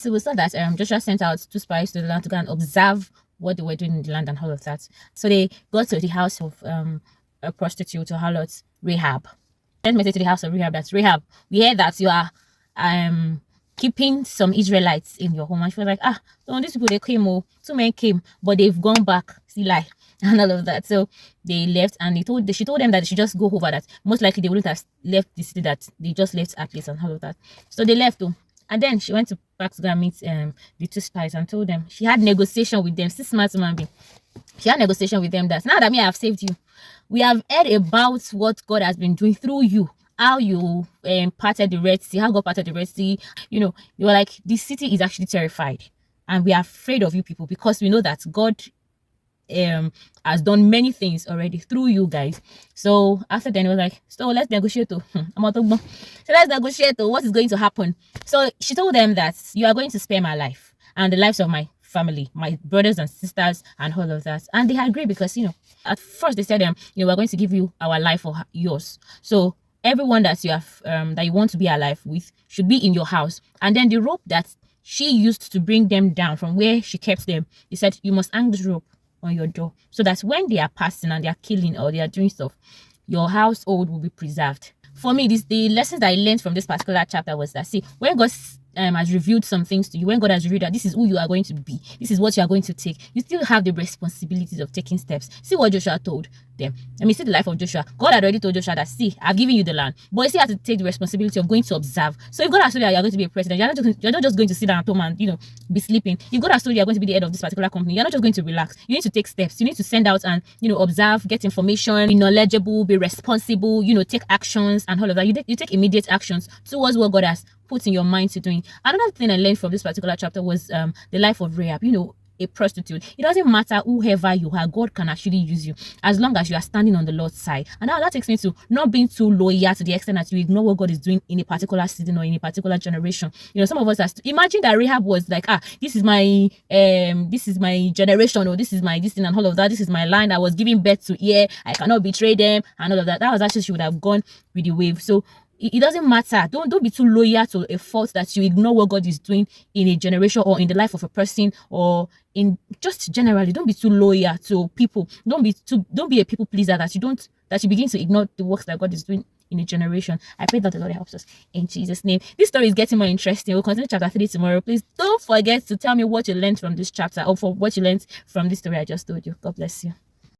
So we saw that Joshua sent out 2 spies to the land to go and observe what they were doing in the land and all of that. So they got to the house of a prostitute or harlot, Rahab. Sent message to the house of Rahab, that's Rahab, we hear that you are keeping some Israelites in your home. And she was like, so these people, they came, 2 men came, but they've gone back, see lie, and all of that. So they left, and she told them that they should just go over, that most likely they wouldn't have left the city that they just left at least, and all of that. So they left though. And then she went back to go and meet the 2 spies and told them she had negotiation with them. See, smart woman being. She had negotiation with them that now that I have saved you, we have heard about what God has been doing through you. How you parted the Red Sea, how God parted the Red Sea. You know, they were like, this city is actually terrified, and we are afraid of you people because we know that God has done many things already through you guys. So after then, it was like, so let's negotiate. So let's negotiate. What is going to happen? So she told them that you are going to spare my life and the lives of my family, my brothers and sisters, and all of that. And they agreed because, you know, at first they said, we're going to give you our life or yours. So everyone that you have that you want to be alive with should be in your house. And then the rope that she used to bring them down from where she kept them, he said, you must hang this rope on your door so that when they are passing and they are killing or they are doing stuff, your household will be preserved. For me, the lessons that I learned from this particular chapter was that, see, when God has revealed some things to you, when God has revealed that this is who you are going to be, this is what you are going to take, you still have the responsibilities of taking steps. See what Joshua told them. I mean, see the life of Joshua. God had already told Joshua that, see, I've given you the land, but you still have to take the responsibility of going to observe. So if God has told you that you're going to be a president, you're not just going to sit down at home and, you know, be sleeping. If God has told you you're going to be the head of this particular company, you're not just going to relax. You need to take steps. You need to send out and, you know, observe, get information, be knowledgeable, be responsible, you know, take actions and all of that. You take immediate actions towards what God has put in your mind to doing. Another thing I learned from this particular chapter was the life of Rahab. You know, a prostitute. It doesn't matter whoever you are, God can actually use you as long as you are standing on the Lord's side. And now that takes me to not being too loyal to the extent that you ignore what God is doing in a particular season or in a particular generation. You know, some of us imagine that Rahab was like, this is my generation, or this is my this thing and all of that. This is my line. I was giving birth to here. I cannot betray them and all of that. That was actually, she would have gone with the wave. So it doesn't matter. Don't be too loyal to a fault that you ignore what God is doing in a generation or in the life of a person, or in just generally. Don't be too loyal to people. Don't be a people pleaser that you begin to ignore the works that God is doing in a generation. I pray that the Lord helps us in Jesus' name. This story is getting more interesting. We'll continue chapter 3 tomorrow. Please don't forget to tell me what you learned from this chapter, or for what you learned from this story I just told you. God bless you.